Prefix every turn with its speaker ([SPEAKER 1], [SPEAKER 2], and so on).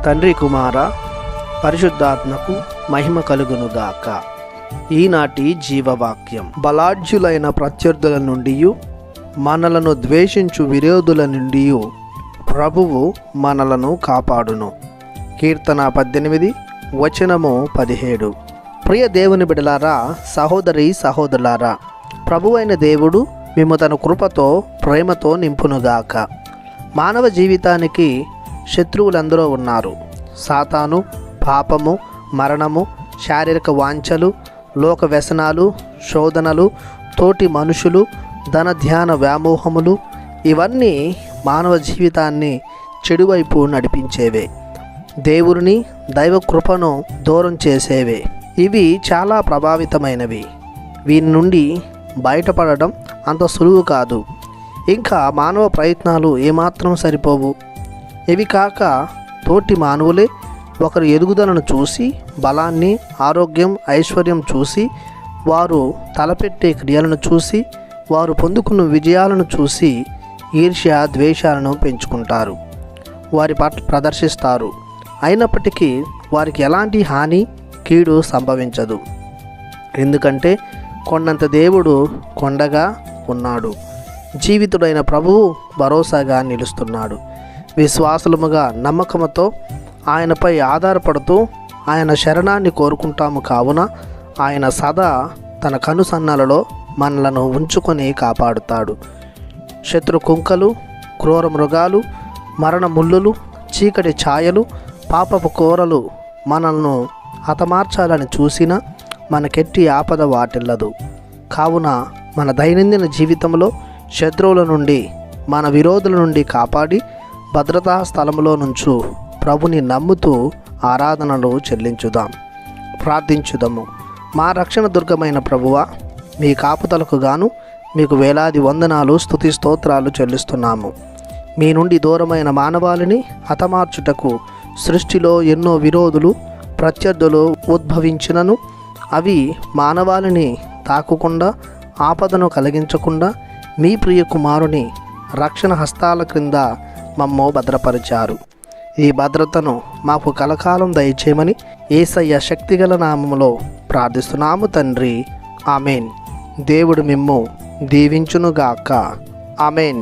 [SPEAKER 1] తండ్రి కుమార పరిశుద్ధాత్మకు మహిమ కలుగునుగాక. ఈనాటి జీవవాక్యం. బలాఢ్యులైన ప్రత్యర్థుల నుండి, మనలను ద్వేషించు విరోధుల నుండి ప్రభువు మనలను కాపాడును. కీర్తన 18 వచనము 17. ప్రియ దేవుని బిడ్డలారా, సహోదరి సహోదరులారా, ప్రభువైన దేవుడు మేము తన కృపతో ప్రేమతో నింపునుగాక. మానవ జీవితానికి శత్రువులందరూ ఉన్నారు. సాతాను, పాపము, మరణము, శారీరక వాంఛలు, లోక వ్యసనాలు, శోధనలు, తోటి మనుషులు, ధన ధ్యాన వ్యామోహములు, ఇవన్నీ మానవ జీవితాన్ని చెడువైపు నడిపించేవే, దేవుని దైవ కృపను దూరం చేసేవే. ఇవి చాలా ప్రభావితమైనవి. వీని నుండి బయటపడడం అంత సులువు కాదు. ఇంకా మానవ ప్రయత్నాలు ఏమాత్రం సరిపోవు. ఇవి కాక తోటి మానవులే ఒకరి ఎదుగుదలను చూసి, బలాన్ని, ఆరోగ్యం, ఐశ్వర్యం చూసి, వారు తలపెట్టే క్రియలను చూసి, వారు పొందుకున్న విజయాలను చూసి ఈర్ష్య, ద్వేషాలను పెంచుకుంటారు, వారి పట్ల ప్రదర్శిస్తారు. అయినప్పటికీ వారికి ఎలాంటి హాని, కీడు సంభవించదు. ఎందుకంటే కొండంత దేవుడు కొండగా ఉన్నాడు. జీవితుడైన ప్రభువు భరోసాగా నిలుస్తున్నాడు. విశ్వాసులముగా నమ్మకముతో ఆయనపై ఆధారపడుతూ ఆయన శరణాన్ని కోరుకుంటాము. కావున ఆయన సదా తన కనుసన్నలలో మనలను ఉంచుకొని కాపాడుతాడు. శత్రు కుంకలు, క్రూర మృగాలు, మరణ ముళ్ళులు, చీకటి ఛాయలు, పాపపు కోరలు మనల్ని హతమార్చాలని చూసినా మనకెట్టి ఆపద వాటిల్లదు. కావున మన దైనందిన జీవితంలో శత్రువుల నుండి, మన విరోధుల నుండి కాపాడి భద్రతా స్థలంలో నుంచు ప్రభుని నమ్ముతూ ఆరాధనలు చెల్లించుదాం, ప్రార్థించుదాము. మా రక్షణ దుర్గమైన ప్రభువా, మీ కాపుదలకు గాను మీకు వేలాది వందనాలు, స్తుతి స్తోత్రాలు చెల్లిస్తున్నాము. మీ నుండి దూరమైన మానవాళిని హతమార్చుటకు సృష్టిలో ఎన్నో విరోధులు, ప్రత్యర్థులు ఉద్భవించినను అవి మానవాళిని తాకుకుండా, ఆపదను కలిగించకుండా మీ ప్రియ కుమారుని రక్షణ హస్తాల క్రింద మమ్ము భద్రపరిచారు. ఈ భద్రతను మాకు కలకాలం దయచేయమని యేసయ్య శక్తిగల నామములో ప్రార్థిస్తున్నాము తండ్రి. ఆమెన్. దేవుడు మిమ్ము దీవించునుగాక. ఆమెన్.